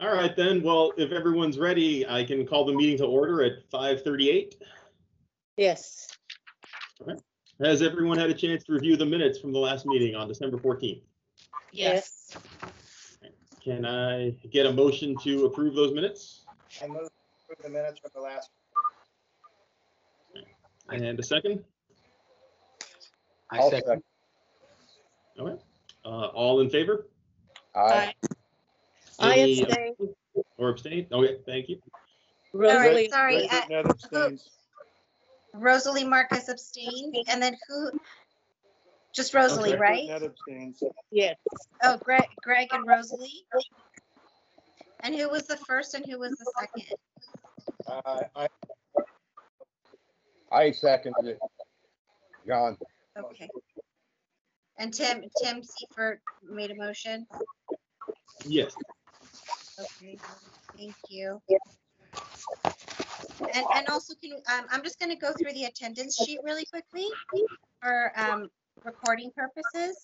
All right, then. Well, if everyone's ready, I can call the meeting to order at 5:38. Yes. Okay. Has everyone had a chance to review the minutes from the last meeting on December 14th? Yes. Can I get a motion to approve those minutes? I move to approve the minutes from the last. And a second? I second. Okay. All in favor? Aye. I Any abstain. or abstain? Okay, thank you. Rosalie. Sorry, Ned abstains. Rosalie Marcus abstained, and then who? Just Rosalie, Okay. right? Ned abstains. Yes. Oh, Greg and Rosalie. And who was the first and who was the second? I seconded it. John. Okay. And Tim Seifert made a motion. Yes. Okay, thank you. And also, I'm just going to go through the attendance sheet really quickly for recording purposes.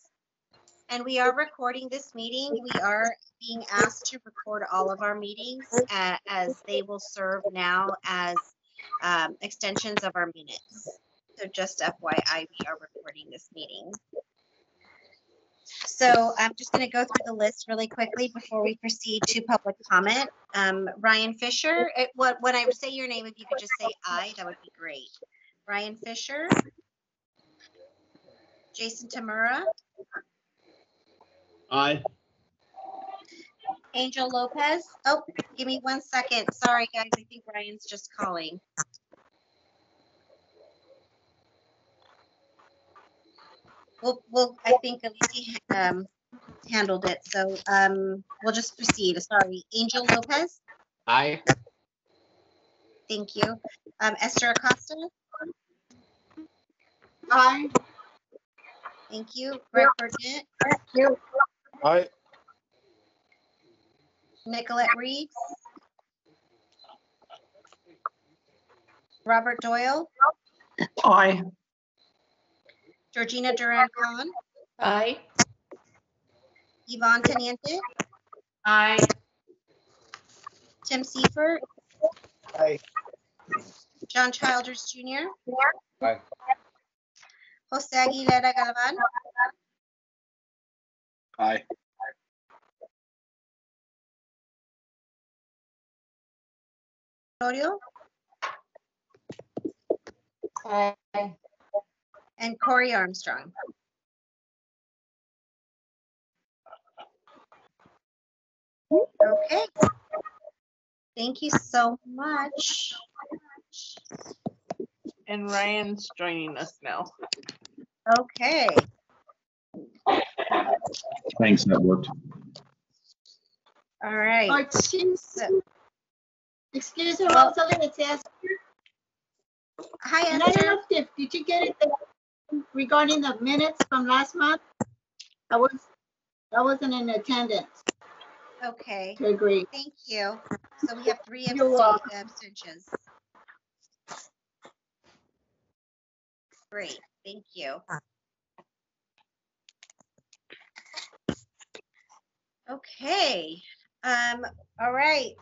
And we are recording this meeting. We are being asked to record all of our meetings as they will serve now as extensions of our minutes. So just FYI, we are recording this meeting. So I'm just going to go through the list really quickly before we proceed to public comment. Ryan Fisher, when I say your name, if you could just say aye, that would be great. Ryan Fisher. Jason Tamura. Aye. Angel Lopez. Oh, give me 1 second. Sorry, guys. I think Ryan's just calling. Well, I think Alicia handled it, so we'll just proceed. Sorry, Angel Lopez. Aye. Thank you. Esther Acosta. Aye. Thank you. Greg Burnett. Thank you. Aye. Nicolette Reeves. Robert Doyle. Aye. Georgina Duran-Kahn. Aye. Yvonne Teniente. Aye. Tim Seifert. Aye. John Childers Jr. Aye. Jose Aguilera Galvan. Aye. Osorio. Aye. And Corey Armstrong. Okay. Thank you so much. And Ryan's joining us now. Okay. Thanks, that worked. All right. Oh, excuse me, Well- Rosalie, it's Esther. Hi, And I don't Esther. know if did you get it regarding the minutes from last month? I wasn't in attendance Okay. to agree. Thank you. So we have 3 You're welcome. abstentions. Great. Thank you. Okay. All right.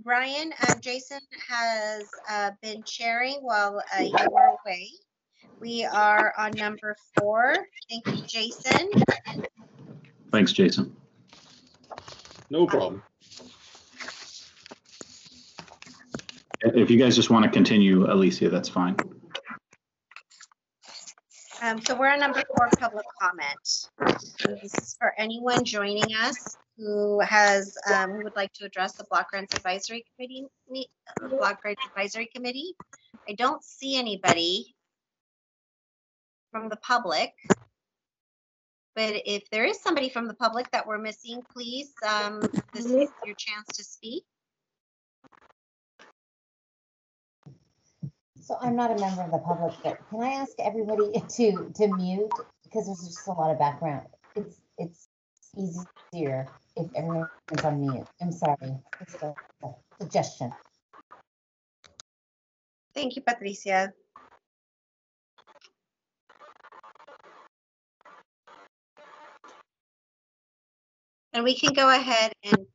Brian, Jason has been chairing while you were away. We are on number 4. Thank you, Jason. Thanks, Jason. No problem. If you guys just want to continue, Alicia, that's fine. So we're on number 4, public comment. This is for anyone joining us who has who would like to address the Block Grants Advisory Committee. I don't see anybody from the public, but if there is somebody from the public that we're missing, please, this is your chance to speak. So I'm not a member of the public, but can I ask everybody to mute because there's just a lot of background. It's easier if everyone is on mute. I'm sorry. It's a suggestion. Thank you, Patricia. And we can go ahead and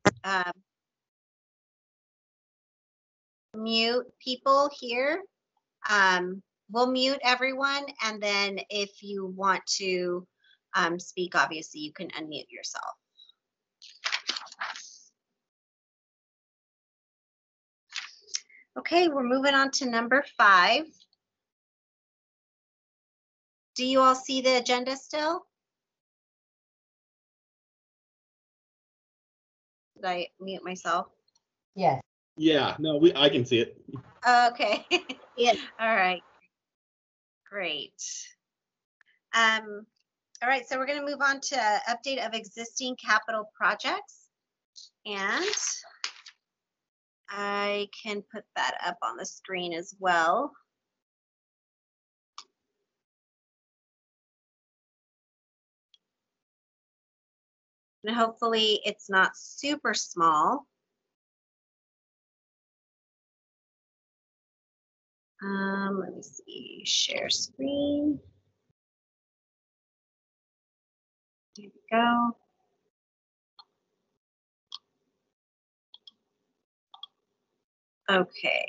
mute people here. We'll mute everyone, and then if you want to speak, obviously you can unmute yourself. Okay, we're moving on to number 5. Do you all see the agenda still? Did I mute myself? Yes. Yeah, no, I can see it. Okay. Yes. All right. Great. All right, so we're going to move on to update of existing capital projects. And I can put that up on the screen as well. And hopefully it's not super small. Let me see, share screen. There we go. Okay.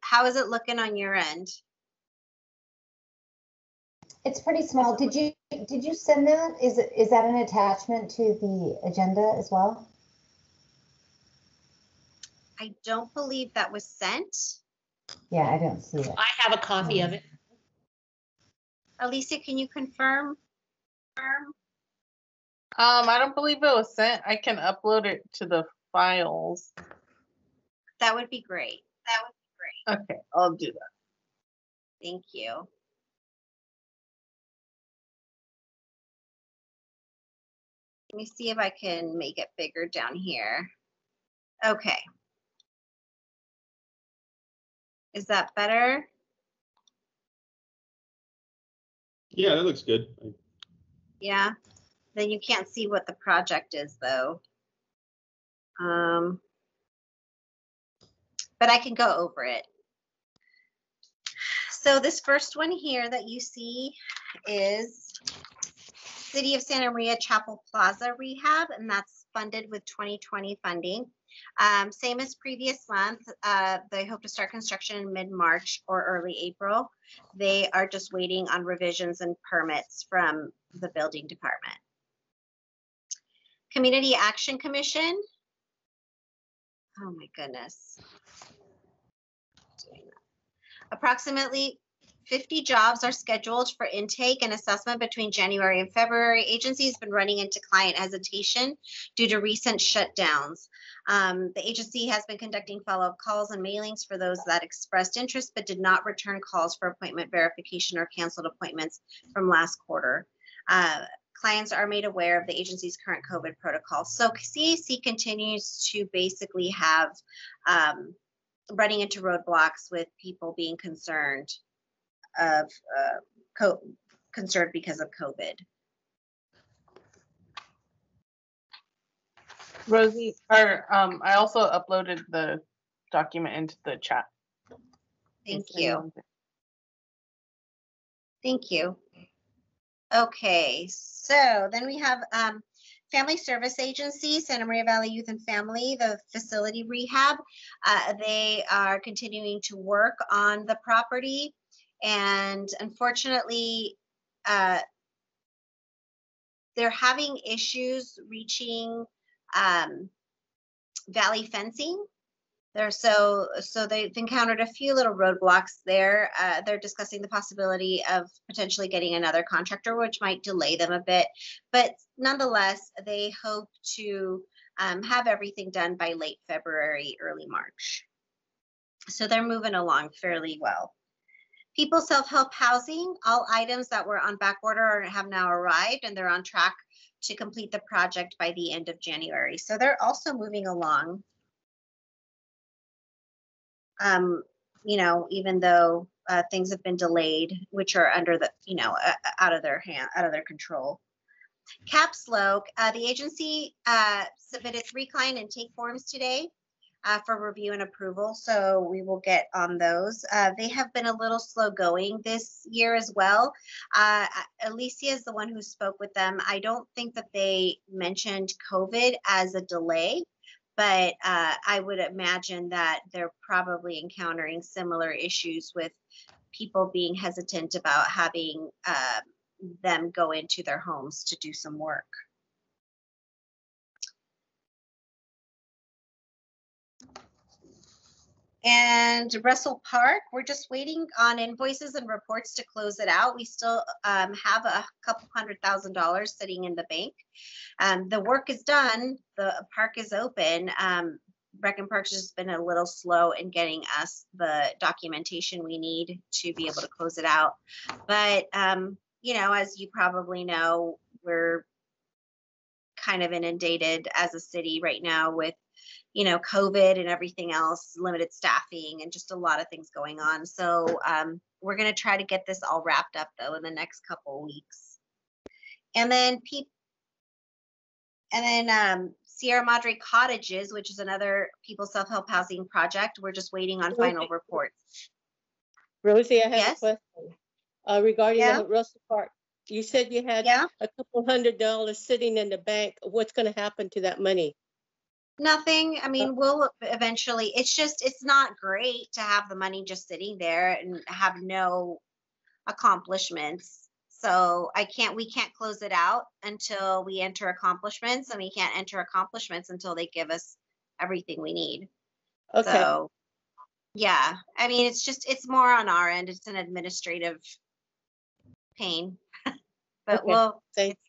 How is it looking on your end? It's pretty small. Did you send that? Is that an attachment to the agenda as well? I don't believe that was sent. Yeah, I don't see it. I have a copy of it. Alicia, can you confirm? I don't believe it was sent. I can upload it to the files. That would be great. Okay, I'll do that. Thank you. Let me see if I can make it bigger down here. Okay. Is that better? Yeah, that looks good. Yeah. Then you can't see what the project is though. But I can go over it. So this first one here that you see is City of Santa Maria Chapel Plaza Rehab, and that's funded with 2020 funding. Same as previous month, they hope to start construction in mid-March or early April. They are just waiting on revisions and permits from the building department. Community Action Commission. Oh my goodness. Approximately 50 jobs are scheduled for intake and assessment between January and February. Agency has been running into client hesitation due to recent shutdowns. The agency has been conducting follow-up calls and mailings for those that expressed interest but did not return calls for appointment verification or canceled appointments from last quarter. Clients are made aware of the agency's current COVID protocol. So CAC continues to basically have running into roadblocks with people being concerned concerned because of COVID. Rosie, I also uploaded the document into the chat. Thank you. Thank you. Okay, so then we have Family Service Agency, Santa Maria Valley Youth and Family, the facility rehab. They are continuing to work on the property, and unfortunately, they're having issues reaching valley fencing. So they've encountered a few little roadblocks there. They're discussing the possibility of potentially getting another contractor, which might delay them a bit. But nonetheless, they hope to have everything done by late February, early March. So they're moving along fairly well. People Self-Help Housing, all items that were on back order have now arrived, and they're on track to complete the project by the end of January. So they're also moving along. You know, even though things have been delayed, which are under the, out of their control. Caps Low, the agency submitted 3 client intake forms today. for review and approval, so we will get on those. They have been a little slow going this year as well. Alicia is the one who spoke with them. I don't think that they mentioned COVID as a delay, but I would imagine that they're probably encountering similar issues with people being hesitant about having them go into their homes to do some work. And Russell Park, we're just waiting on invoices and reports to close it out. We still have a couple $100,000 sitting in the bank. The work is done. The park is open. Rec and Parks has been a little slow in getting us the documentation we need to be able to close it out. But, you know, as you probably know, we're kind of inundated as a city right now with, you know, COVID and everything else, limited staffing and just a lot of things going on. So we're going to try to get this all wrapped up though in the next couple weeks. And then Sierra Madre Cottages, which is another people self-help housing project. We're just waiting on final reports. Rosie, I have Yes? a question regarding Yeah? the Russell Park. You said you had Yeah? a couple $100 sitting in the bank. What's going to happen to that money? Nothing. I mean, we'll eventually, it's not great to have the money just sitting there and have no accomplishments. So we can't close it out until we enter accomplishments, and we can't enter accomplishments until they give us everything we need. Okay. So yeah, I mean, it's more on our end. It's an administrative pain, but Okay. Thanks.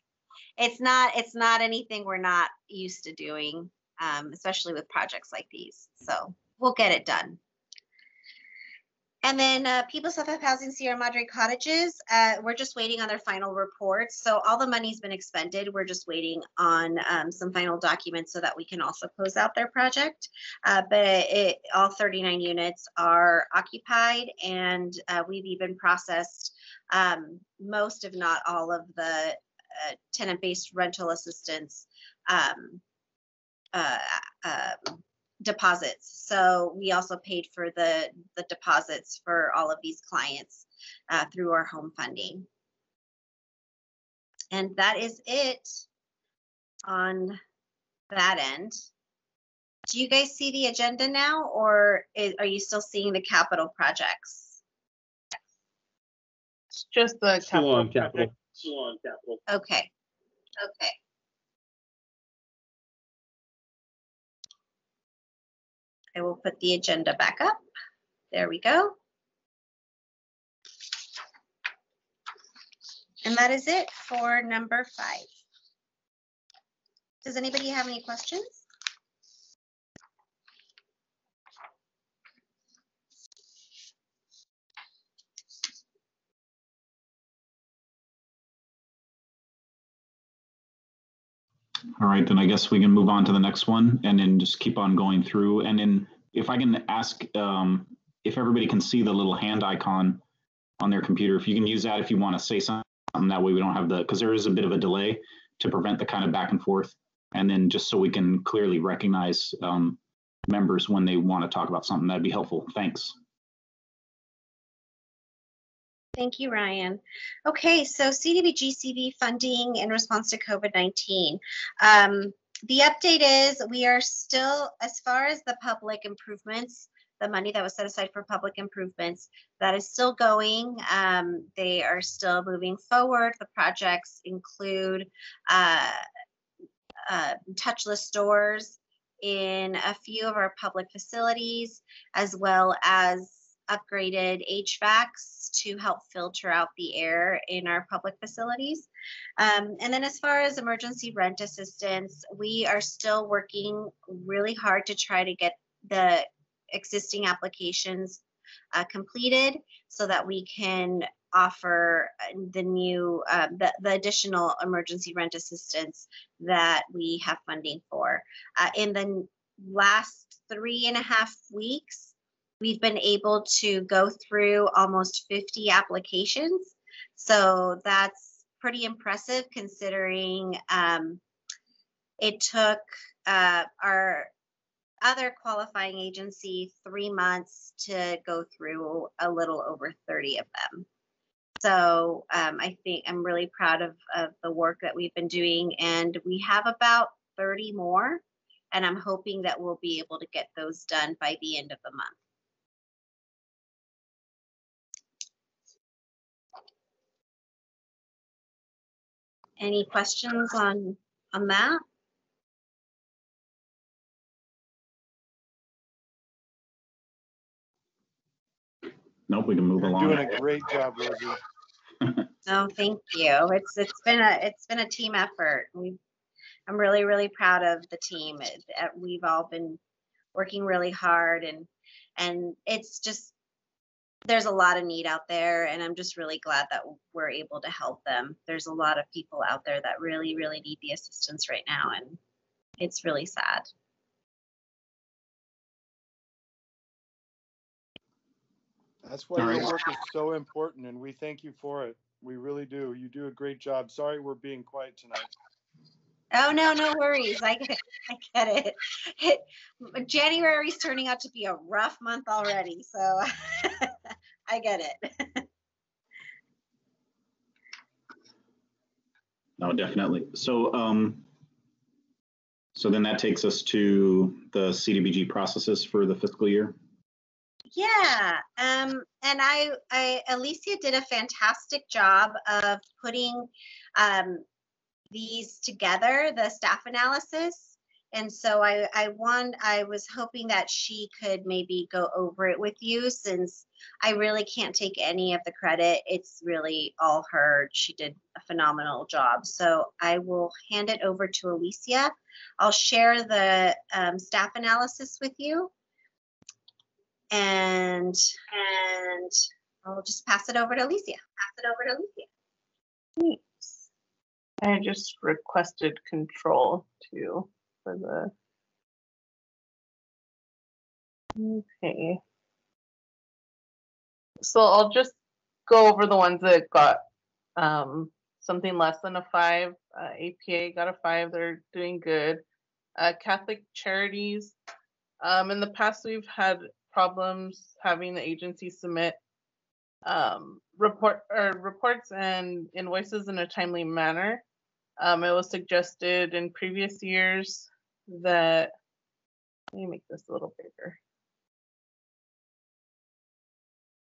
it's not anything we're not used to doing. Especially with projects like these. So we'll get it done. And then People Self-Help Housing Sierra Madre Cottages, we're just waiting on their final reports. So all the money's been expended. We're just waiting on some final documents so that we can also close out their project. But all 39 units are occupied, and we've even processed most, if not all, of the tenant-based rental assistance deposits. So we also paid for the deposits for all of these clients through our home funding. And that is it on that end. Do you guys see the agenda now, or are you still seeing the capital projects? It's just the Still on capital. capital. Okay. I will put the agenda back up. There we go. And that is it for number 5. Does anybody have any questions? All right, then I guess we can move on to the next one and then just keep on going through. And then if I can ask if everybody can see the little hand icon on their computer, if you can use that if you want to say something, that way we don't have because there is a bit of a delay to prevent the kind of back and forth. And then just so we can clearly recognize members when they want to talk about something, that'd be helpful. Thanks. Thank you, Ryan. Okay, so Cdbg CV funding in response to COVID-19. The update is we are still, as far as the public improvements, the money that was set aside for public improvements, that is still going. They are still moving forward. The projects include touchless doors in a few of our public facilities, as well as upgraded HVACs to help filter out the air in our public facilities. And then as far as emergency rent assistance, we are still working really hard to try to get the existing applications completed so that we can offer the new, the additional emergency rent assistance that we have funding for. In the last 3.5 weeks, we've been able to go through almost 50 applications. So that's pretty impressive considering it took our other qualifying agency 3 months to go through a little over 30 of them. So I think I'm really proud of the work that we've been doing, and we have about 30 more, and I'm hoping that we'll be able to get those done by the end of the month. Any questions on that? Nope, we can move You're along. doing a great job, Rosie. No, thank you. It's been a team effort. I'm really proud of the team. We've all been working really hard, and it's just, there's a lot of need out there, and I'm just really glad that we're able to help them. There's a lot of people out there that really need the assistance right now, and it's really sad. That's why All your right. work is so important, and we thank you for it. We really do. You do a great job. Sorry we're being quiet tonight. Oh, no worries. I get it. January's turning out to be a rough month already, so I get it. No, definitely. So, so then that takes us to the CDBG processes for the fiscal year. Yeah, and Alicia did a fantastic job of putting these together, the staff analysis. And so I was hoping that she could maybe go over it with you, since I really can't take any of the credit. It's really all her. She did a phenomenal job. So I will hand it over to Alicia. I'll share the staff analysis with you. And I'll just pass it over to Alicia. Thanks. I just requested control too for the. Okay. So I'll just go over the ones that got something less than a 5. APA got a 5. They're doing good. Catholic Charities. In the past, we've had problems having the agency submit reports and invoices in a timely manner. It was suggested in previous years that, let me make this a little bigger.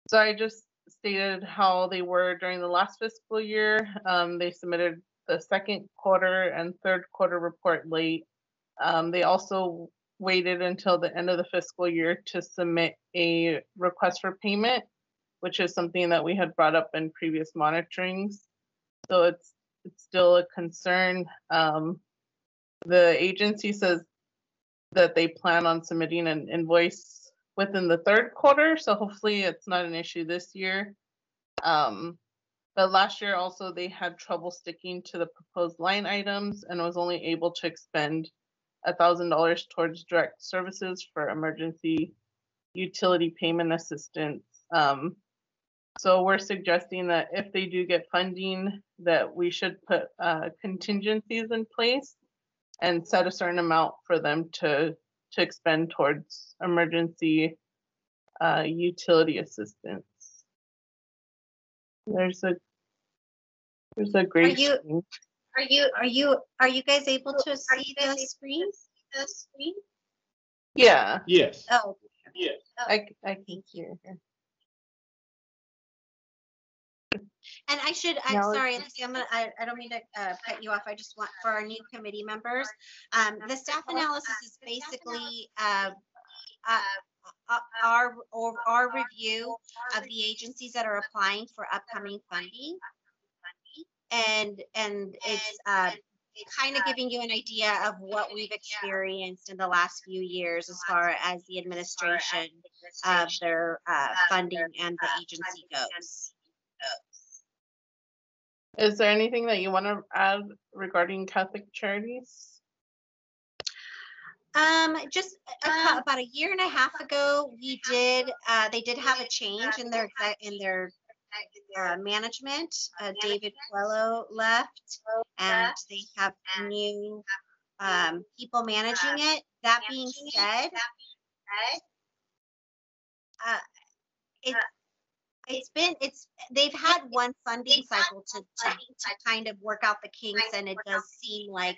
So I just stated how they were during the last fiscal year. They submitted the second quarter and third quarter report late. They also waited until the end of the fiscal year to submit a request for payment, which is something that we had brought up in previous monitorings. So it's still a concern. The agency says that they plan on submitting an invoice within the third quarter, so hopefully it's not an issue this year. But last year also they had trouble sticking to the proposed line items and was only able to expend $1,000 towards direct services for emergency utility payment assistance. So we're suggesting that if they do get funding, that we should put contingencies in place and set a certain amount for them to expend towards emergency utility assistance. There's a great. Are you guys able to see the screen? Yeah. Yes. Oh, Yes. I can hear her. and I'm No, sorry, Alicia, I don't mean to cut you off. I just want, for our new committee members, the staff analysis is basically our review of the agencies that are applying for upcoming funding. And it's kind of giving you an idea of what we've experienced in the last few years as far as the administration of their funding and the agency goes. Is there anything that you want to add regarding Catholic Charities? Just about a year and a half ago, they did have a change in their management. David Coelho left, and they have new people managing it that being said, they've had one funding cycle to kind of work out the kinks, and it does seem like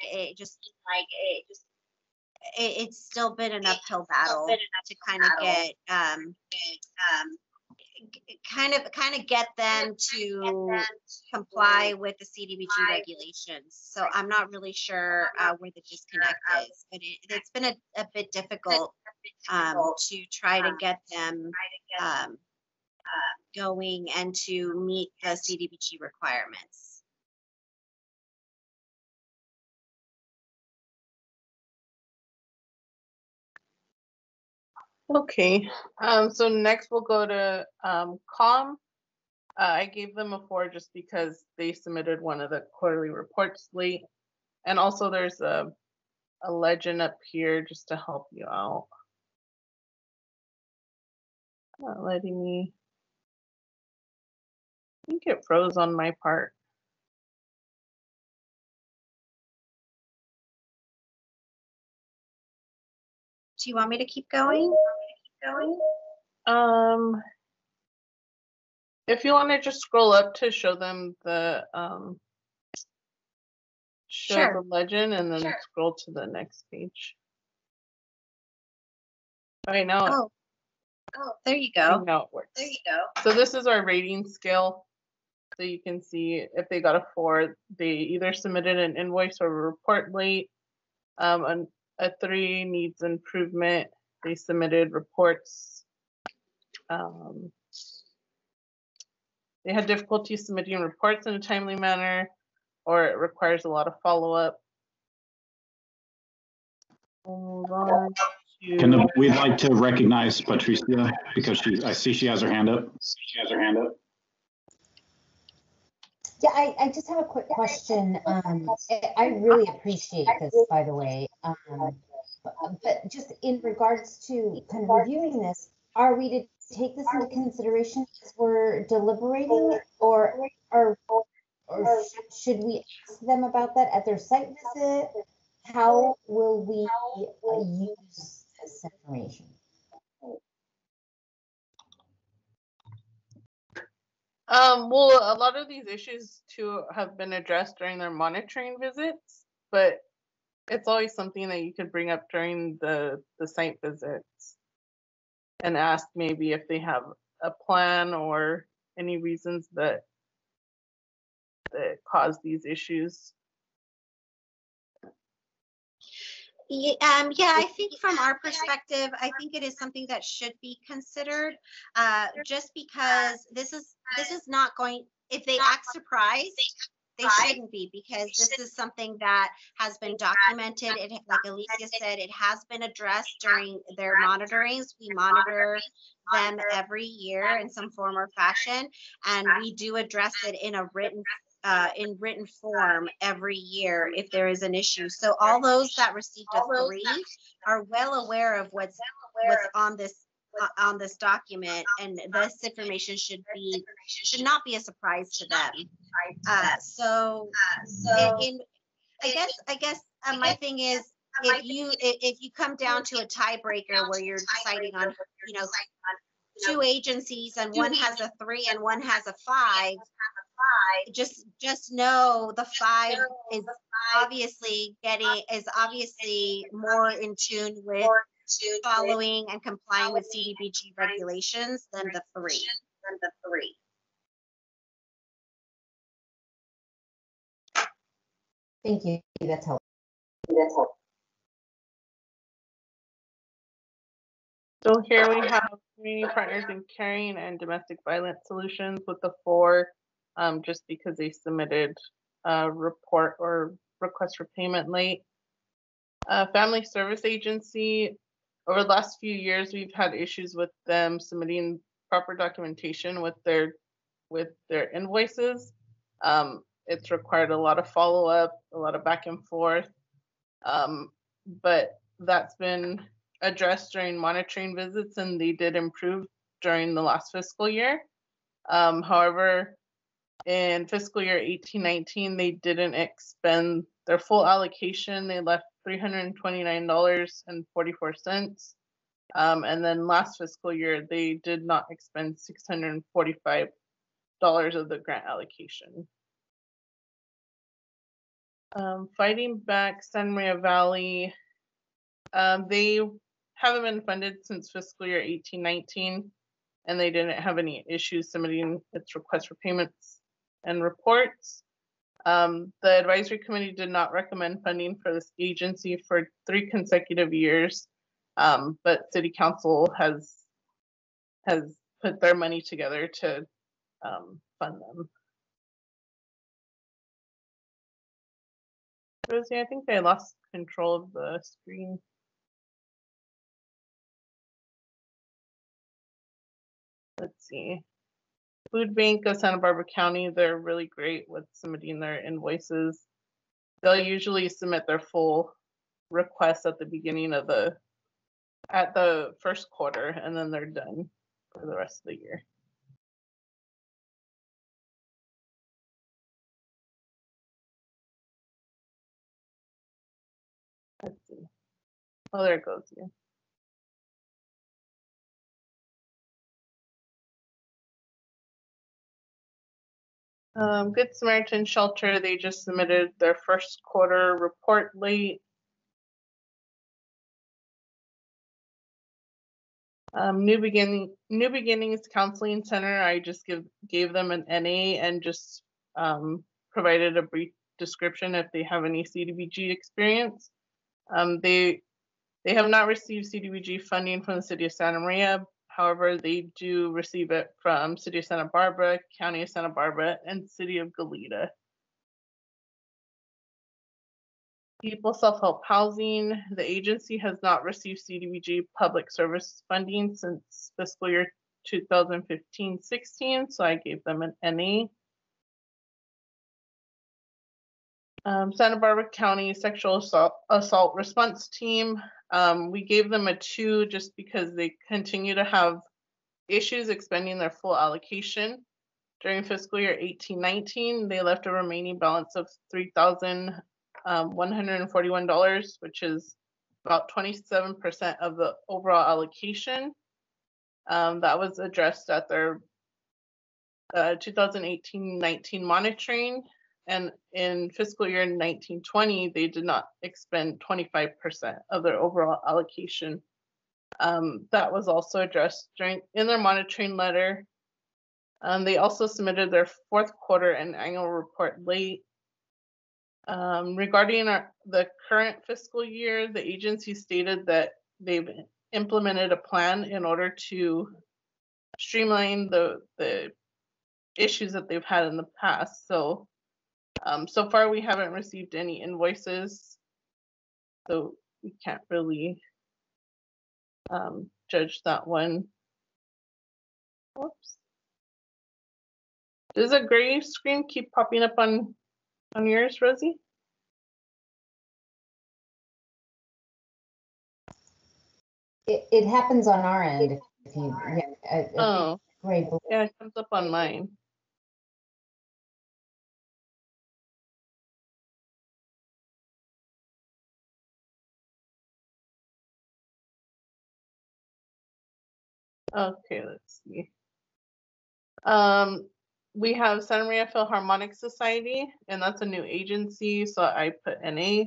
it's still been an uphill battle to kind of get kind of get them to comply with the CDBG regulations. So I'm not really sure where the disconnect is, but it's been a bit difficult to try to get them going and to meet the CDBG requirements. Okay, so next we'll go to COM. I gave them a 4 just because they submitted one of the quarterly reports late. And also there's a legend up here just to help you out. Not letting me. I think it froze on my part. Do you want me to keep going? If you want to just scroll up to show them the Sure. the legend, and then scroll to the next page. Right now. Oh, there you go. Now it works. So this is our rating scale. So you can see if they got a 4, they either submitted an invoice or a report late. A 3 needs improvement. They submitted reports. They had difficulty submitting reports in a timely manner, or it requires a lot of follow-up. We'd like to recognize Patricia because I see she has her hand up. Yeah, I just have a quick question. I really appreciate this, by the way. But just in regards to kind of reviewing this, are we to take this into consideration as we're deliberating, or should we ask them about that at their site visit? How will we use this information? Well, a lot of these issues too have been addressed during their monitoring visits, but it's always something that you could bring up during the site visits and ask maybe if they have a plan or any reasons that cause these issues. Yeah, I think from our perspective, I think it is something that should be considered, just because this is not going, if they act surprised, they shouldn't be, because this is something that has been documented. It, like Alicia said, it has been addressed during their monitorings. We monitor them every year in some form or fashion, and we do address it in a written form every year if there is an issue. So all those that received a 3 are well aware of what's on this document, and this information should not be a surprise to them. I guess my thing is, if you come down to a tiebreaker where you're deciding on 2 agencies and one has a 3 and one has a 5, just know the 5 is obviously more in tune with following and complying with CDBG regulations than the 3. Thank you. That's helpful. So here we have community partners in caring and domestic violence solutions with the 4, just because they submitted a report or request for payment late. Family Service Agency, over the last few years, we've had issues with them submitting proper documentation with their invoices. It's required a lot of follow-up, a lot of back and forth, but that's been addressed during monitoring visits, and they did improve during the last fiscal year. However, in fiscal year 18-19, they didn't expend their full allocation. They left $329.44. And then last fiscal year, they did not expend $645 of the grant allocation. Fighting Back Sanrio Valley, they haven't been funded since fiscal year 18-19, and they didn't have any issues submitting its request for payments and reports. The advisory committee did not recommend funding for this agency for 3 consecutive years, but City Council has put their money together to fund them. Rosie, I think I lost control of the screen. Let's see. Food Bank of Santa Barbara County, they're really great with submitting their invoices. They'll usually submit their full request at the beginning of the first quarter, and then they're done for the rest of the year. Let's see. Oh, there it goes. Yeah. Good Samaritan Shelter, they just submitted their first quarter report late. New Beginnings Counseling Center, I just gave them an NA and just provided a brief description if they have any Cdbg experience. They have not received Cdbg funding from the City of Santa Maria. However, they do receive it from City of Santa Barbara, County of Santa Barbara, and City of Goleta. People Self-Help Housing, the agency has not received Cdbg public service funding since fiscal year 2015-16, so I gave them an NA. Santa Barbara County Sexual Assault Response Team, we gave them a 2 just because they continue to have issues expending their full allocation. During fiscal year 18-19, they left a remaining balance of $3,141, which is about 27% of the overall allocation. That was addressed at their 2018-19 monitoring. And in fiscal year 19-20, they did not expend 25% of their overall allocation. That was also addressed in their monitoring letter. They also submitted their 4th quarter and annual report late. Regarding the current fiscal year, the agency stated that they've implemented a plan in order to streamline the issues that they've had in the past. So far we haven't received any invoices, so we can't really judge that one. Whoops. Does a gray screen keep popping up on yours, Rosie? It happens on our end if you Oh, gray. yeah, it comes up on mine. Okay, let's see. We have Santa Maria Philharmonic Society, and that's a new agency, so I put NA.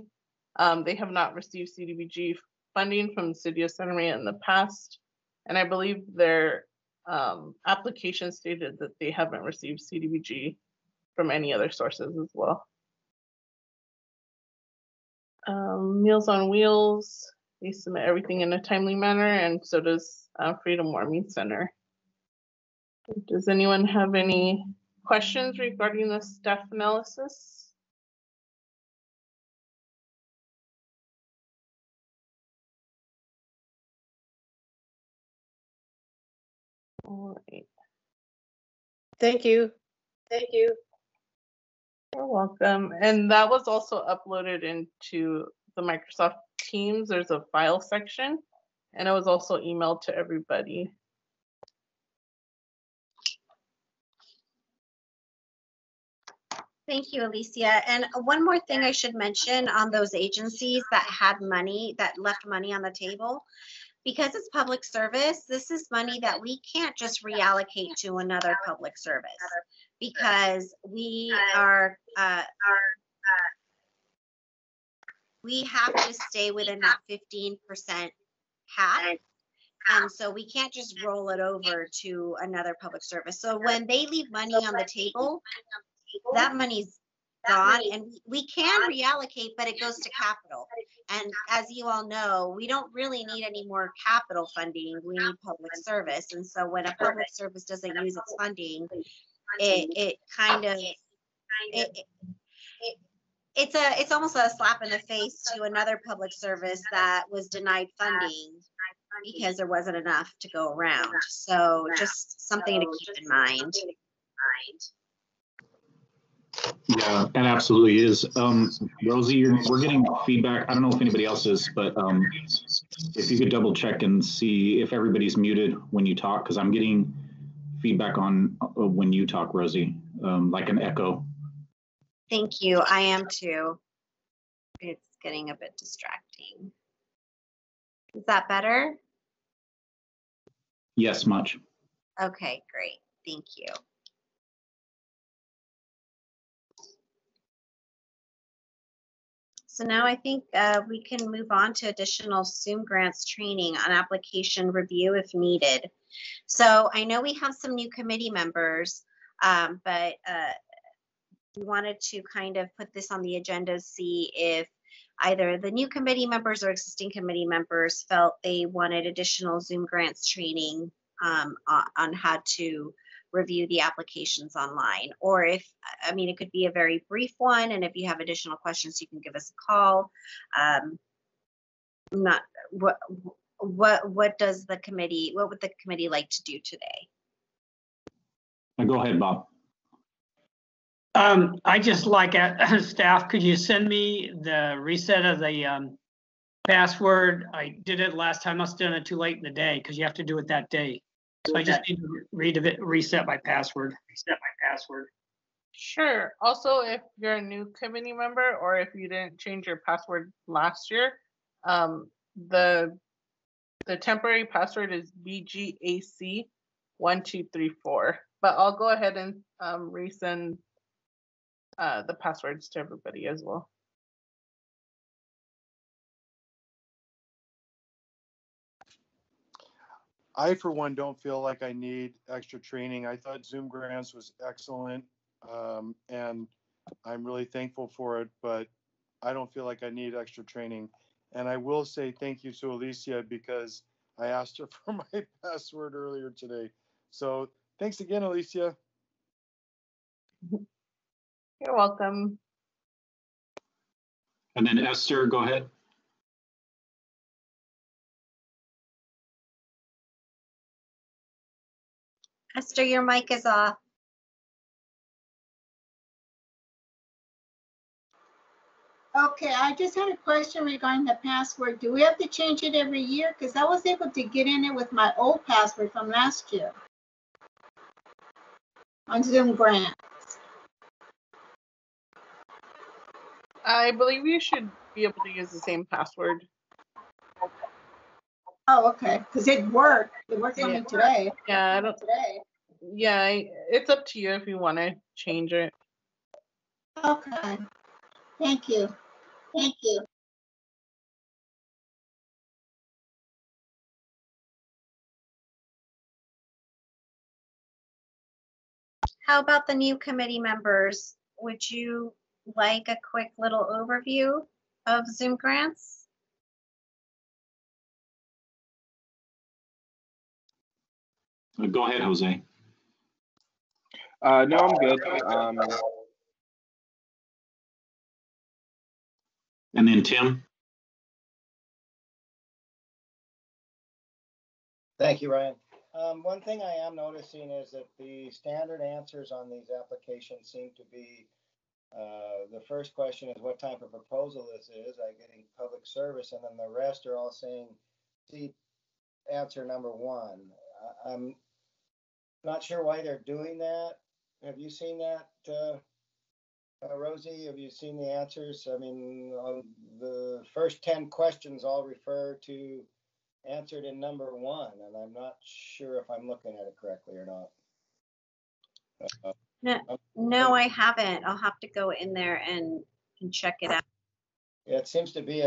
They have not received Cdbg funding from the City of Santa Maria in the past, and I believe their application stated that they haven't received Cdbg from any other sources as well. Meals on Wheels, they submit everything in a timely manner, and so does Freedom Warming Center. Does anyone have any questions regarding the staff analysis? All right. Thank you. You're welcome. And that was also uploaded into the Microsoft Teams. There's a file section, and it was also emailed to everybody. Thank you, Alicia. And one more thing I should mention on those agencies that had money, that left money on the table. Because it's public service, this is money that we can't just reallocate to another public service. Because we have to stay within that 15% cap. And so we can't just roll it over to another public service. So when they leave money on the table, that money's gone, and we can reallocate, but it goes to capital. And as you all know, we don't really need any more capital funding. We need public service. And so when a public service doesn't use its funding, it's almost a slap in the face to another public service that was denied funding because there wasn't enough to go around. So just something to keep in mind. Yeah, it absolutely is. Rosie, we're getting feedback. I don't know if anybody else is, but if you could double check and see if everybody's muted when you talk, because I'm getting feedback on when you talk, Rosie, like an echo. Thank you. I am too. It's getting a bit distracting. Is that better? Yes, much. Okay, great. Thank you. So now I think we can move on to additional Zoom grants training on application review if needed. So I know we have some new committee members, but we wanted to kind of put this on the agenda, see if either the new committee members or existing committee members felt they wanted additional Zoom grants training on how to review the applications online. Or if, I mean, it could be a very brief one, and if you have additional questions, you can give us a call. What would the committee like to do today? Go ahead, Bob. I just like staff, could you send me the reset of the password? I did it last time. I must have done it too late in the day because you have to do it that day. So I just need to reset my password. Sure. Also, if you're a new committee member or if you didn't change your password last year, the temporary password is BGAC1234. But I'll go ahead and resend the passwords to everybody as well. I, for one, don't feel like I need extra training. I thought Zoom grants was excellent, and I'm really thankful for it, but I don't feel like I need extra training. And I will say thank you to Alicia because I asked her for my password earlier today. So thanks again, Alicia. You're welcome. And then Esther, go ahead. Esther, your mic is off. Okay, I just had a question regarding the password. Do we have to change it every year? Because I was able to get in it with my old password from last year on Zoom grant. I believe you should be able to use the same password. Oh, okay, because it worked. It worked for me today. Yeah, it's up to you if you want to change it. Okay, thank you. Thank you. How about the new committee members? Would you like a quick little overview of Zoom grants? Go ahead, Jose. No, I'm good. And then Tim. Thank you, Ryan. One thing I am noticing is that the standard answers on these applications seem to be, the first question is what type of proposal this is. I'm getting public service, and then the rest are all saying, see, answer number one. I'm not sure why they're doing that. Have you seen that, Rosie, have you seen the answers? I mean, on the first 10 questions all refer to answered in number 1, and I'm not sure if I'm looking at it correctly or not. No, I haven't. I'll have to go in there and check it out. Yeah, it seems to be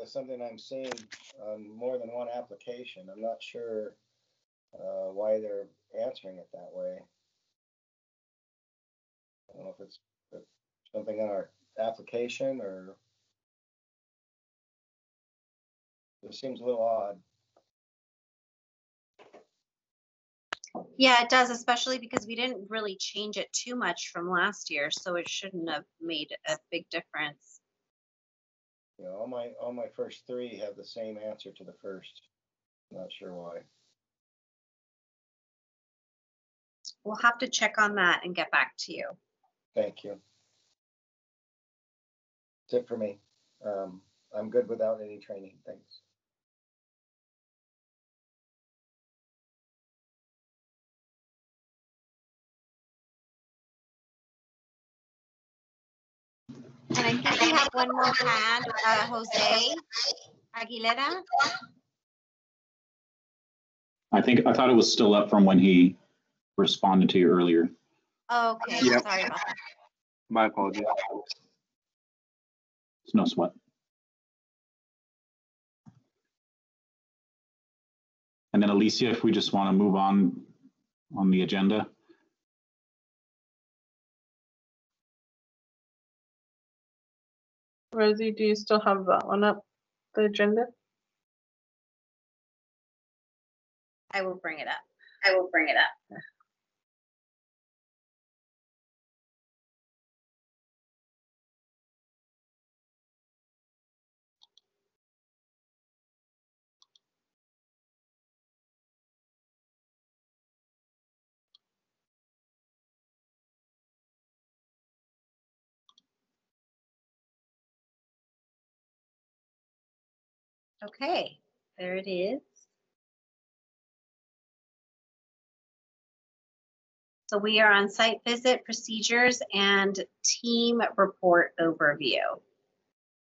something I'm seeing on more than one application. I'm not sure why they're answering it that way. I don't know if it's something in our application or it seems a little odd. Yeah, it does, especially because we didn't really change it too much from last year, so it shouldn't have made a big difference. You know, all my first 3 have the same answer to the first. Not sure why. We'll have to check on that and get back to you. Thank you. That's it for me. I'm good without any training. Thanks. And I think we have one more hand, Jose Aguilera. I thought it was still up from when he responded to you earlier. Okay, Yep. sorry about that. My apologies. It's no sweat. And then Alicia, if we just want to move on the agenda. Rosie, do you still have that one up, the agenda? I will bring it up. Okay, there it is. So we are on site visit procedures and team report overview.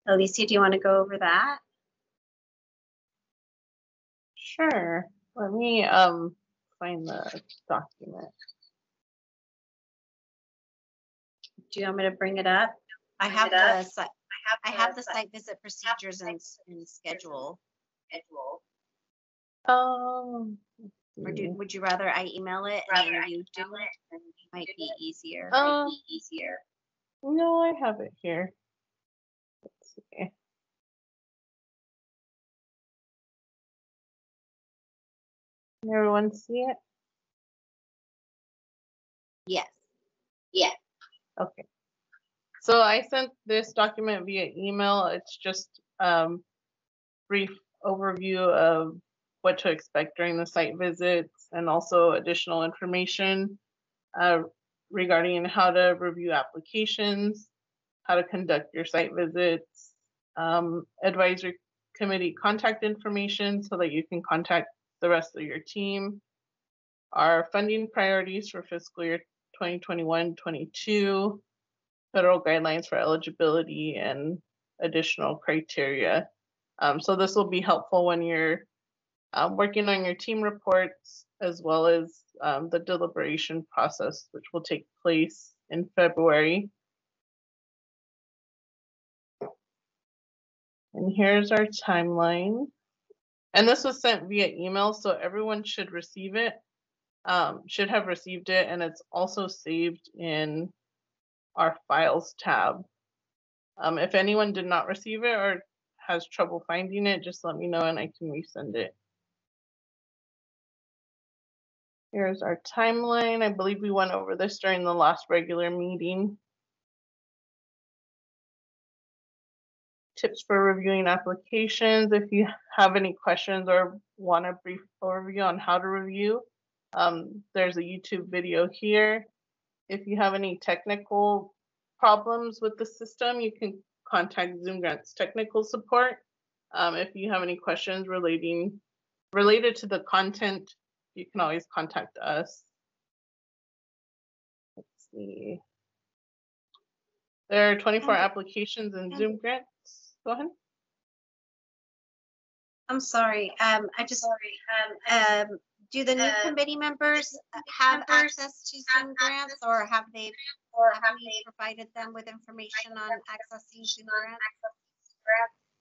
Alicia, do you want to go over that? Sure. Let me find the document. Do you want me to bring it up? I have the site visit procedures and schedule. Oh. Or would you rather I email it and you do it? It might be easier. No, I have it here. Let's see. Can everyone see it? Yes. Okay. So I sent this document via email. It's just brief overview of what to expect during the site visits and also additional information regarding how to review applications, how to conduct your site visits, advisory committee contact information so that you can contact the rest of your team, our funding priorities for fiscal year 2021-22, federal guidelines for eligibility and additional criteria. So this will be helpful when you're working on your team reports as well as the deliberation process, which will take place in February. And here's our timeline. And this was sent via email, so everyone should receive it, should have received it, and it's also saved in our files tab. If anyone did not receive it or has trouble finding it, just let me know and I can resend it. Here's our timeline. I believe we went over this during the last regular meeting. Tips for reviewing applications. If you have any questions or want a brief overview on how to review, there's a YouTube video here. If you have any technical problems with the system, you can contact Zoom Grants technical support. If you have any questions related to the content, you can always contact us. Let's see. There are 24 applications and Zoom grants. Go ahead. I'm sorry. Do the new committee members have access to Zoom grants, or have we provided them with information on accessing Zoom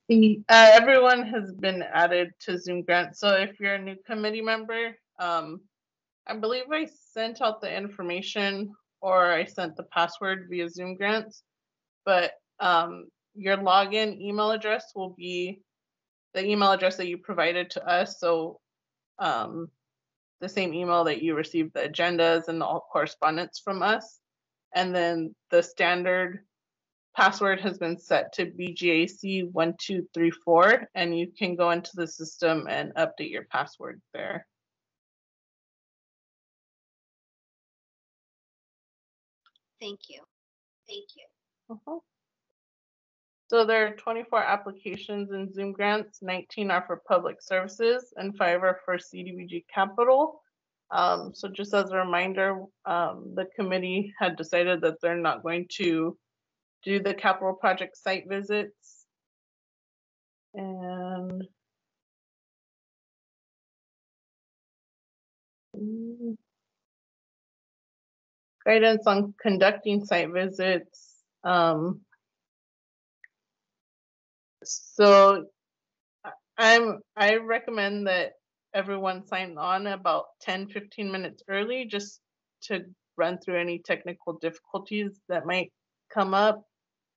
grants? Everyone has been added to Zoom grants. So if you're a new committee member, I believe I sent out the information, or I sent the password via Zoom grants, but your login email address will be the email address that you provided to us. So the same email that you received the agendas and all correspondence from us. And then the standard password has been set to BGAC1234, and you can go into the system and update your password there. Thank you. Thank you. So there are 24 applications in Zoom grants, 19 are for public services, and 5 are for Cdbg capital. So just as a reminder, the committee had decided that they're not going to do the capital project site visits. And guidance on conducting site visits. So I recommend that everyone sign on about 10-15 minutes early, just to run through any technical difficulties that might come up.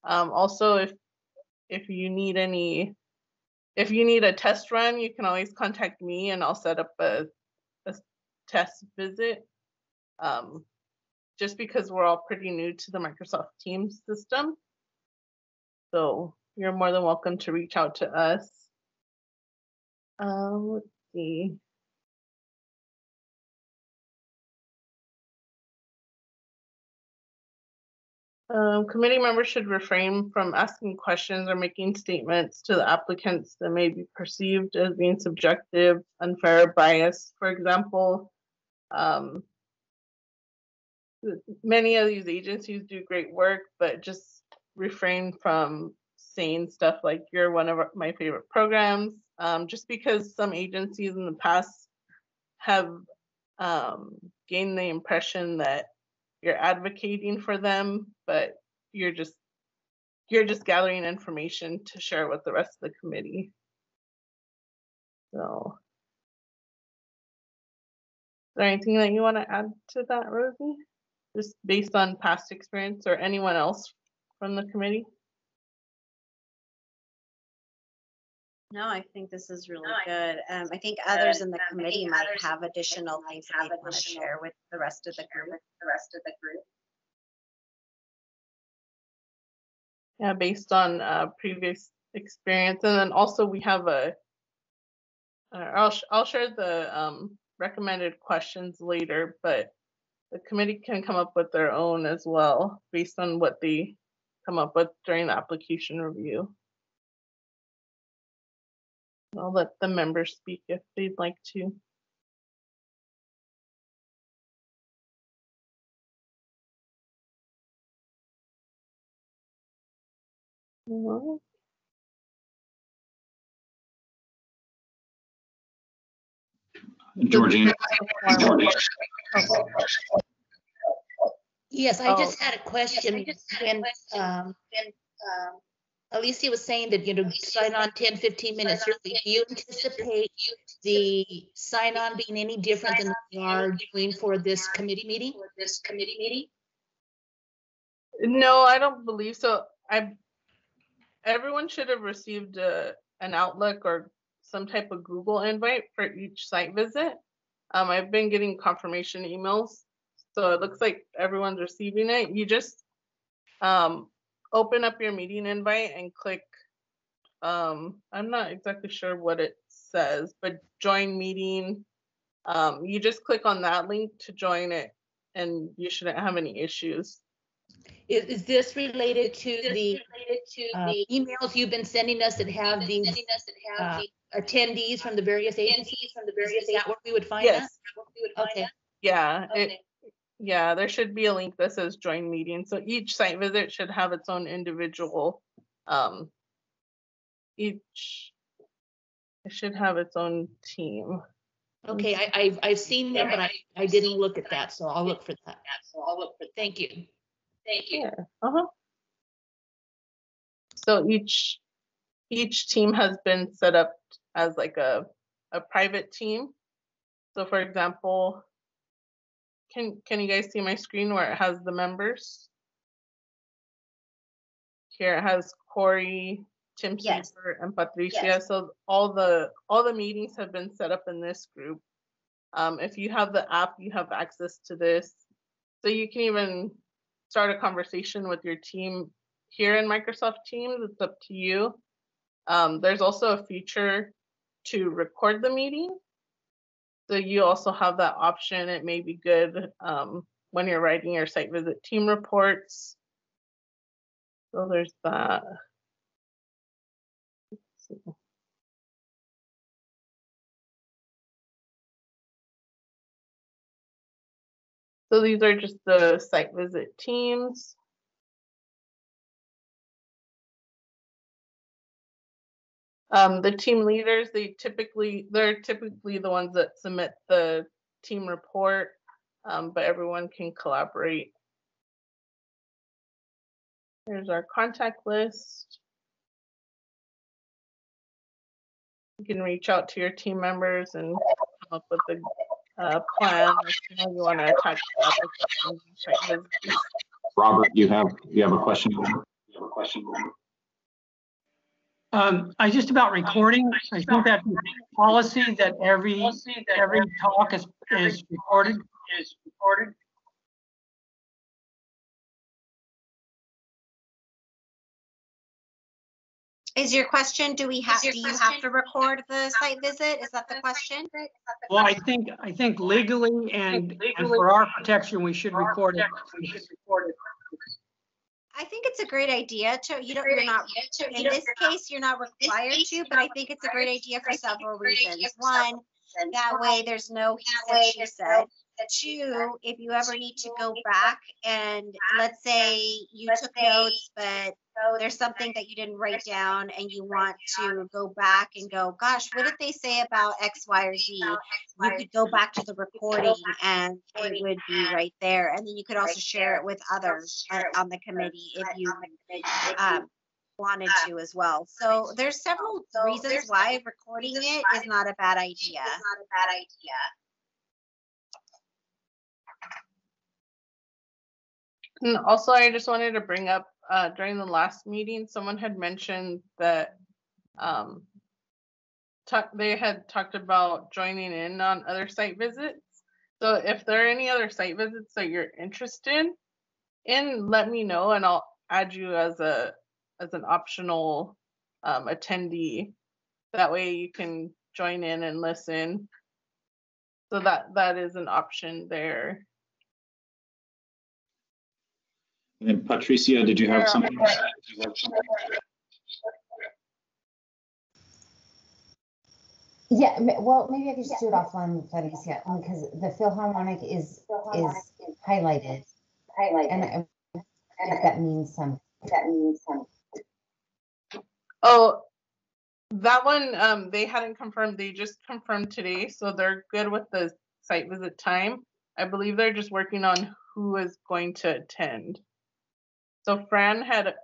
Also, if you need a test run, you can always contact me and I'll set up a test visit. Just because we're all pretty new to the Microsoft Teams system. So you're more than welcome to reach out to us. Let's see. Committee members should refrain from asking questions or making statements to the applicants that may be perceived as being subjective, unfair, or biased. For example, many of these agencies do great work, but just refrain from saying stuff like you're one of my favorite programs, just because some agencies in the past have gained the impression that you're advocating for them, but you're just gathering information to share with the rest of the committee. So, is there anything that you want to add to that, Rosie? Just based on past experience, or anyone else from the committee? No, I think this is really good. I think others in the committee might have additional things that they want to share with the rest of the group. Yeah, based on previous experience, and then also we have I'll share the recommended questions later, but the committee can come up with their own as well based on what they come up with during the application review. I'll let the members speak if they'd like to. Georgina. Yes, I just had a question. When Alicia was saying that, sign on 10-15 minutes early, do you anticipate the sign on being any different than we are doing for this committee meeting? No, I don't believe so. Everyone should have received an Outlook or some type of Google invite for each site visit. I've been getting confirmation emails, so it looks like everyone's receiving it. You just open up your meeting invite and click, I'm not exactly sure what it says, but join meeting. You just click on that link to join it, and you shouldn't have any issues. Is this related to the emails you've been sending us that have these attendees from the various agencies? Is that where we would find that? Okay. Yeah. Yeah, there should be a link that says join meeting. So each site visit should have its own individual, it should have its own team. Okay, I've seen them, but I didn't look at that, so I'll look for that. Thank you. Yeah. So each team has been set up as like a private team. So for example, can you guys see my screen where it has the members? Here it has Corey, Tim Yes. Sleeper, and Patricia. So all the meetings have been set up in this group. If you have the app, you have access to this. So you can even start a conversation with your team here in Microsoft Teams. It's up to you. There's also a feature to record the meeting. So you also have that option. It may be good when you're writing your site visit team reports. So there's that. Let's see. So these are just the site visit teams. The team leaders, they're typically the ones that submit the team report, but everyone can collaborate. Here's our contact list. You can reach out to your team members and come up with a plan of how you want to attack the application. Robert, you have a question? I just about recording. I think that policy that every talk is recorded. Is your question, do you have to record the site visit? Is that the question? Well, I think legally and for our protection, we should record it. I think it's a great idea to, you're not, in this case, you're not required to, but I think it's a great idea for several reasons. One, that way there's no he said, she said. Two, if you ever need to go back and let's say you took notes, but there's something that you didn't write down and you want to go back and go, gosh, what did they say about X, Y, or Z? You could go back to the recording and it would be right there. And then you could also share it with others on the committee if you wanted to as well. So there's several reasons why recording it is not a bad idea. And also, I just wanted to bring up during the last meeting, someone had mentioned that they had talked about joining in on other site visits. So if there are any other site visits that you're interested in, let me know and I'll add you as an optional attendee. That way you can join in and listen. So that is an option there. And then Patricia, did you have something? Yeah, well, maybe I could just do it offline, Patricia, because the Philharmonic is highlighted, and if that means something. Oh, that one they hadn't confirmed. They just confirmed today, so they're good with the site visit time. I believe they're just working on who is going to attend. So Fran had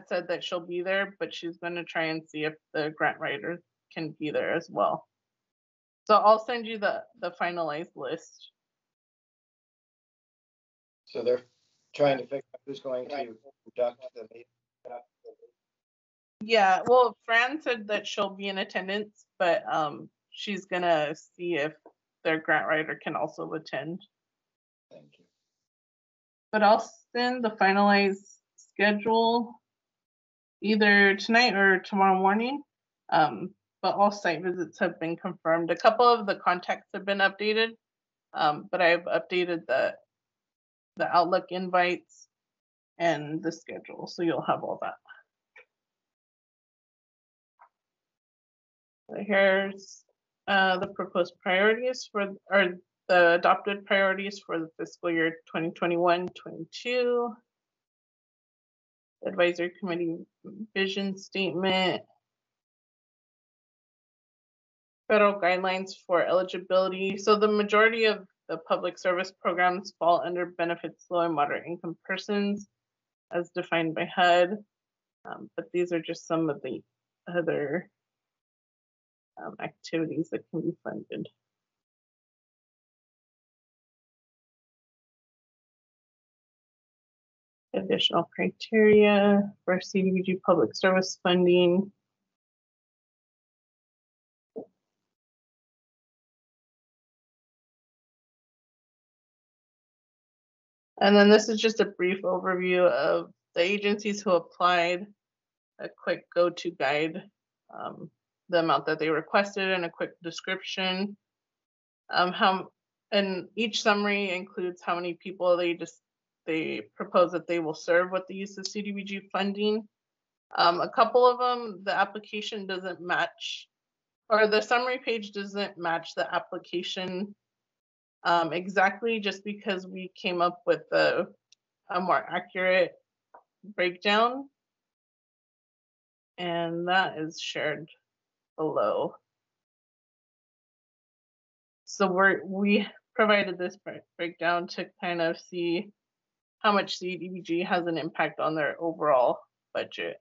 said that she'll be there, but she's going to try and see if the grant writer can be there as well. So I'll send you the finalized list. So they're trying to figure out who's going to conduct the meeting. Yeah, well, Fran said that she'll be in attendance, but she's gonna see if their grant writer can also attend. Thank you. But I'll send the finalized schedule either tonight or tomorrow morning. But all site visits have been confirmed. A couple of the contacts have been updated, but I've updated the Outlook invites and the schedule, so you'll have all that. So here's the proposed priorities for, or the adopted priorities for the fiscal year 2021-22, advisory committee vision statement, federal guidelines for eligibility. So the majority of the public service programs fall under benefits low and moderate income persons as defined by HUD. But these are just some of the other activities that can be funded. Additional criteria for CDBG public service funding. And then this is just a brief overview of the agencies who applied, a quick go-to guide, the amount that they requested, and a quick description. And each summary includes how many people they propose that they will serve with the use of CDBG funding. A couple of them, the application doesn't match, or the summary page doesn't match the application exactly, just because we came up with a more accurate breakdown. And that is shared below. So we provided this breakdown to kind of see how much CDBG has an impact on their overall budget.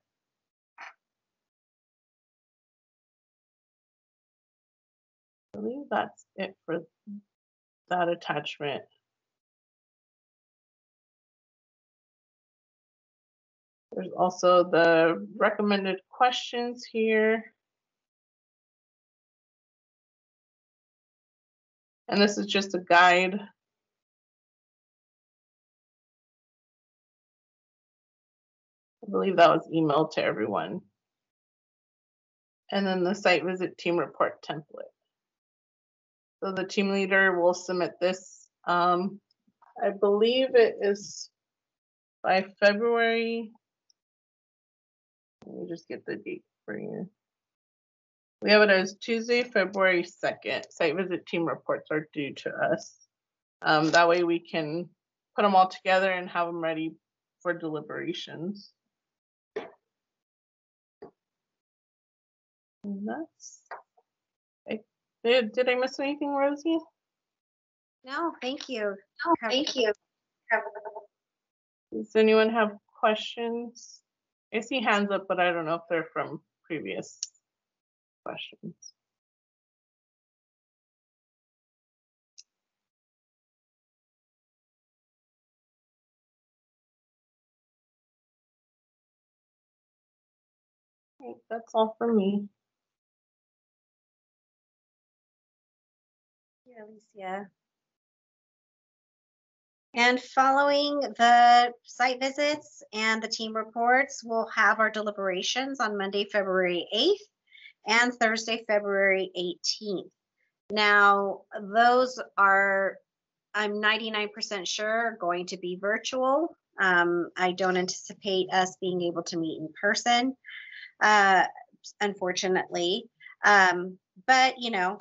I believe that's it for that attachment. There's also the recommended questions here. And this is just a guide. I believe that was emailed to everyone. And then the site visit team report template. So the team leader will submit this. I believe it is by February. Let me just get the date for you. We have it as Tuesday, February 2nd. Site visit team reports are due to us. That way we can put them all together and have them ready for deliberations. And that's, did I miss anything, Rosie? No, thank you. Oh, thank you. Does anyone have questions? I see hands up, but I don't know if they're from previous questions. Right, that's all for me. Yeah, Alicia. And following the site visits and the team reports, we'll have our deliberations on Monday, February 8th and Thursday, February 18th. Now, those are, I'm 99% sure, going to be virtual. I don't anticipate us being able to meet in person, unfortunately. But, you know,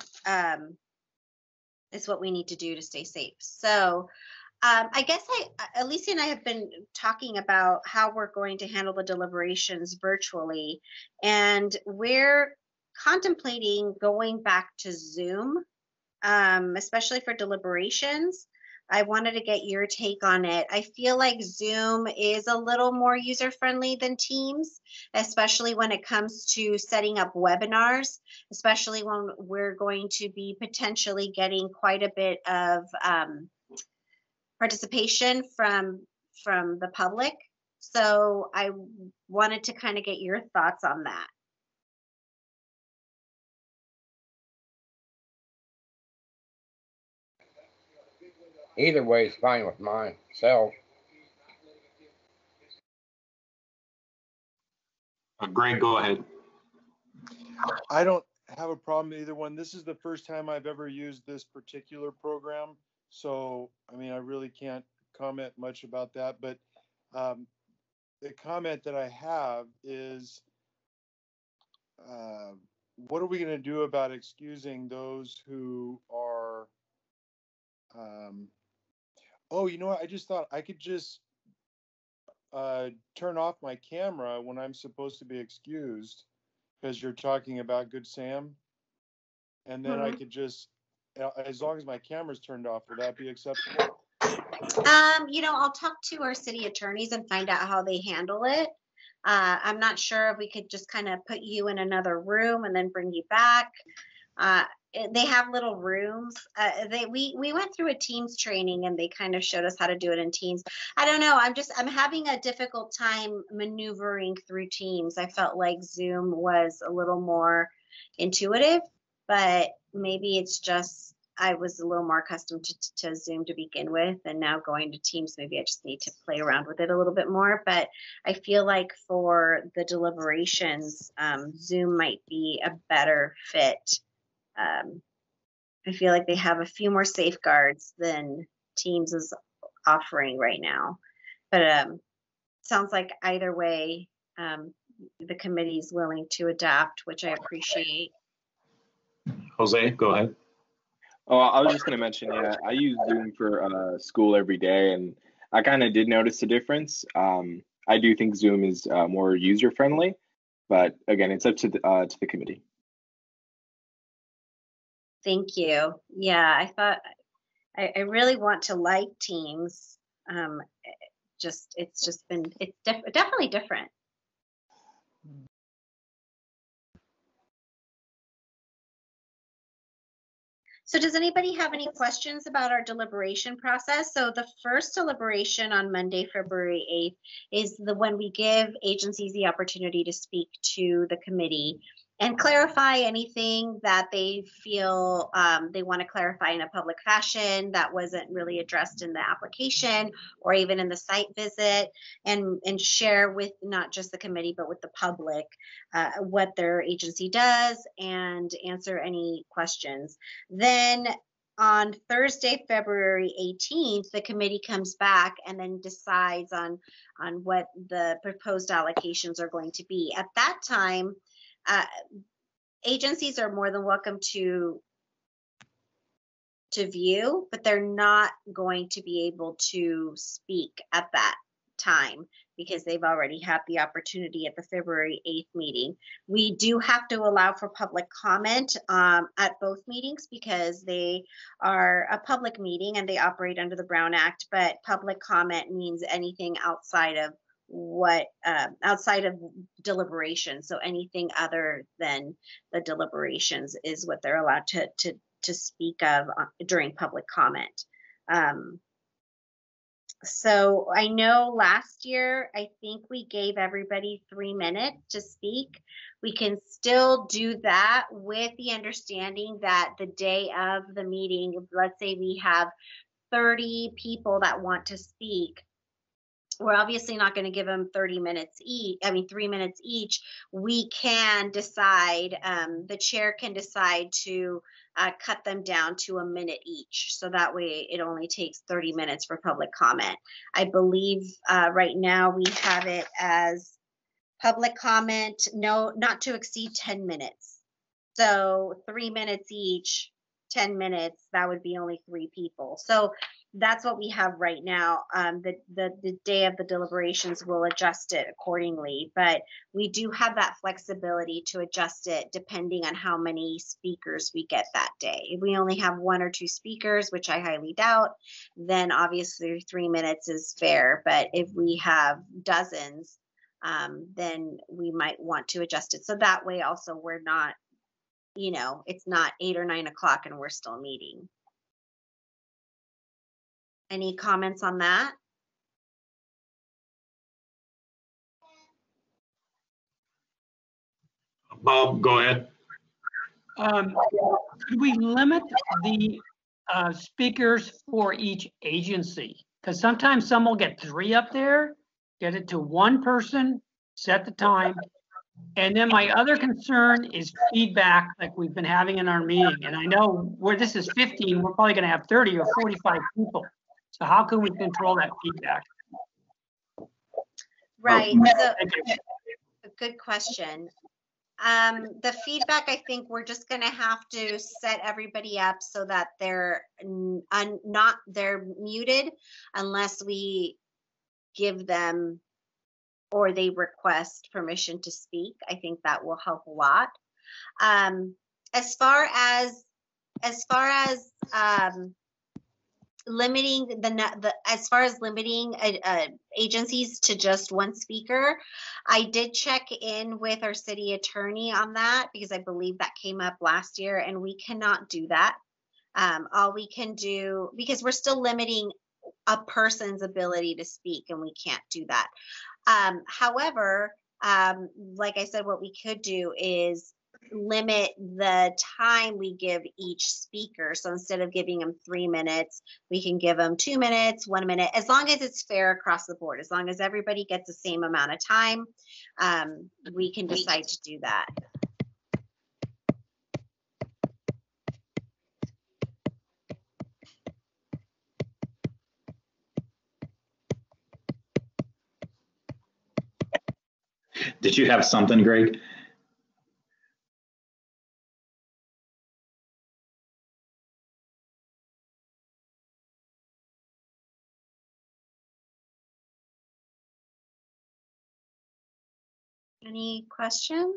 it's what we need to do to stay safe. So I guess Alicia and I have been talking about how we're going to handle the deliberations virtually, and we're contemplating going back to Zoom, especially for deliberations. I wanted to get your take on it. I feel like Zoom is a little more user-friendly than Teams, especially when it comes to setting up webinars, especially when we're going to be potentially getting quite a bit of participation from the public. So I wanted to kind of get your thoughts on that. Either way is fine with myself. Greg, go ahead. I don't have a problem with either one. This is the first time I've ever used this particular program. So, I mean, I really can't comment much about that. But the comment that I have is, what are we going to do about excusing those who are Oh, you know what? I just thought I could just turn off my camera when I'm supposed to be excused because you're talking about Good Sam. And then I could just, as long as my camera's turned off, will that be acceptable? You know, I'll talk to our city attorneys and find out how they handle it. I'm not sure if we could just kind of put you in another room and then bring you back. They have little rooms. We went through a Teams training and they kind of showed us how to do it in Teams. I don't know. I'm having a difficult time maneuvering through Teams. I felt like Zoom was a little more intuitive, but maybe it's just I was a little more accustomed to Zoom to begin with, and now going to Teams, maybe I just need to play around with it a little bit more. But I feel like for the deliberations, Zoom might be a better fit. I feel like they have a few more safeguards than Teams is offering right now. But sounds like either way, the committee is willing to adapt, which I appreciate. Jose, go ahead. Oh, I was just going to mention, yeah, I use Zoom for school every day, and I kind of did notice a difference. I do think Zoom is more user-friendly, but again, it's up to the committee. Thank you. Yeah, I thought I really want to like Teams. It's definitely different. So does anybody have any questions about our deliberation process? So the first deliberation on Monday, February 8th is the when we give agencies the opportunity to speak to the committee and clarify anything that they feel they want to clarify in a public fashion that wasn't really addressed in the application or even in the site visit, and share with not just the committee but with the public what their agency does and answer any questions. Then on Thursday, February 18th, the committee comes back and then decides on what the proposed allocations are going to be. At that time, agencies are more than welcome to view, but they're not going to be able to speak at that time because they've already had the opportunity at the February 8th meeting. We do have to allow for public comment at both meetings because they are a public meeting and they operate under the Brown Act, but public comment means anything outside of outside of deliberation. So anything other than the deliberations is what they're allowed to speak of during public comment. So I know last year, I think we gave everybody 3 minutes to speak. We can still do that with the understanding that the day of the meeting, let's say we have 30 people that want to speak. We're obviously not going to give them 3 minutes each. We can decide, the chair can decide to cut them down to a minute each. So that way it only takes 30 minutes for public comment. I believe right now we have it as public comment, not to exceed 10 minutes. So 3 minutes each, 10 minutes, that would be only 3 people. So that's what we have right now. The day of the deliberations will adjust it accordingly, but we do have that flexibility to adjust it depending on how many speakers we get that day. If we only have 1 or 2 speakers, which I highly doubt, then obviously 3 minutes is fair. But if we have dozens, then we might want to adjust it. So that way also we're not, it's not 8 or 9 o'clock and we're still meeting. Any comments on that? Bob, go ahead. Could we limit the speakers for each agency? Because sometimes some will get 3 up there, get it to 1 person, set the time. And then my other concern is feedback like we've been having in our meeting. And I know where this is 15, we're probably going to have 30 or 45 people. So how can we control that feedback? Right. So, a good question. The feedback, I think we're just gonna have to set everybody up so that they're they're muted unless we give them or they request permission to speak. I think that will help a lot. As far as limiting limiting agencies to just one speaker, I did check in with our city attorney on that because I believe that came up last year, and we cannot do that. All we can do, because we're still limiting a person's ability to speak, and we can't do that. However, like I said, what we could do is limit the time we give each speaker. So instead of giving them 3 minutes, we can give them 2 minutes, 1 minute, as long as it's fair across the board, as long as everybody gets the same amount of time, we can decide to do that. Did you have something, Greg? Any questions?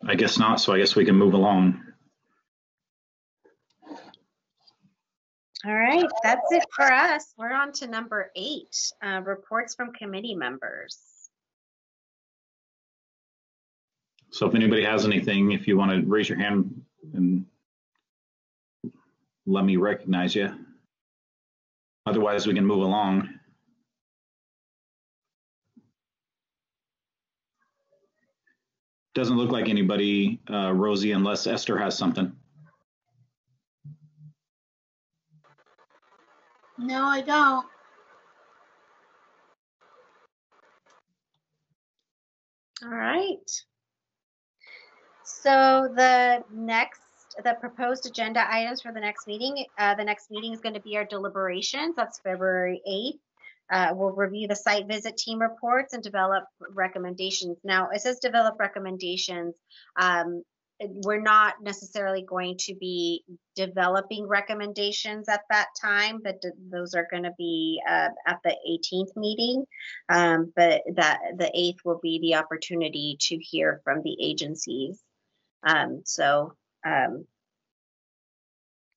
I guess not, so I guess we can move along. All right, that's it for us. We're on to number 8, reports from committee members. So if anybody has anything, if you want to raise your hand and let me recognize you. Otherwise, we can move along. Doesn't look like anybody, Rosie, unless Esther has something. No, I don't. All right. So the proposed agenda items for the next meeting is going to be our deliberations. That's February 8th. We'll review the site visit team reports and develop recommendations. Now, it says develop recommendations. We're not necessarily going to be developing recommendations at that time, but those are going to be at the 18th meeting. But the 8th will be the opportunity to hear from the agencies.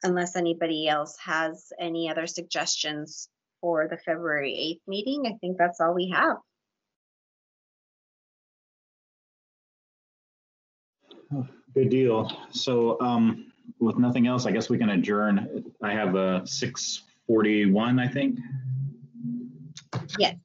Unless anybody else has any other suggestions for the February 8th meeting, I think that's all we have. Good deal. So with nothing else, I guess we can adjourn. I have a 6:41, I think. Yes.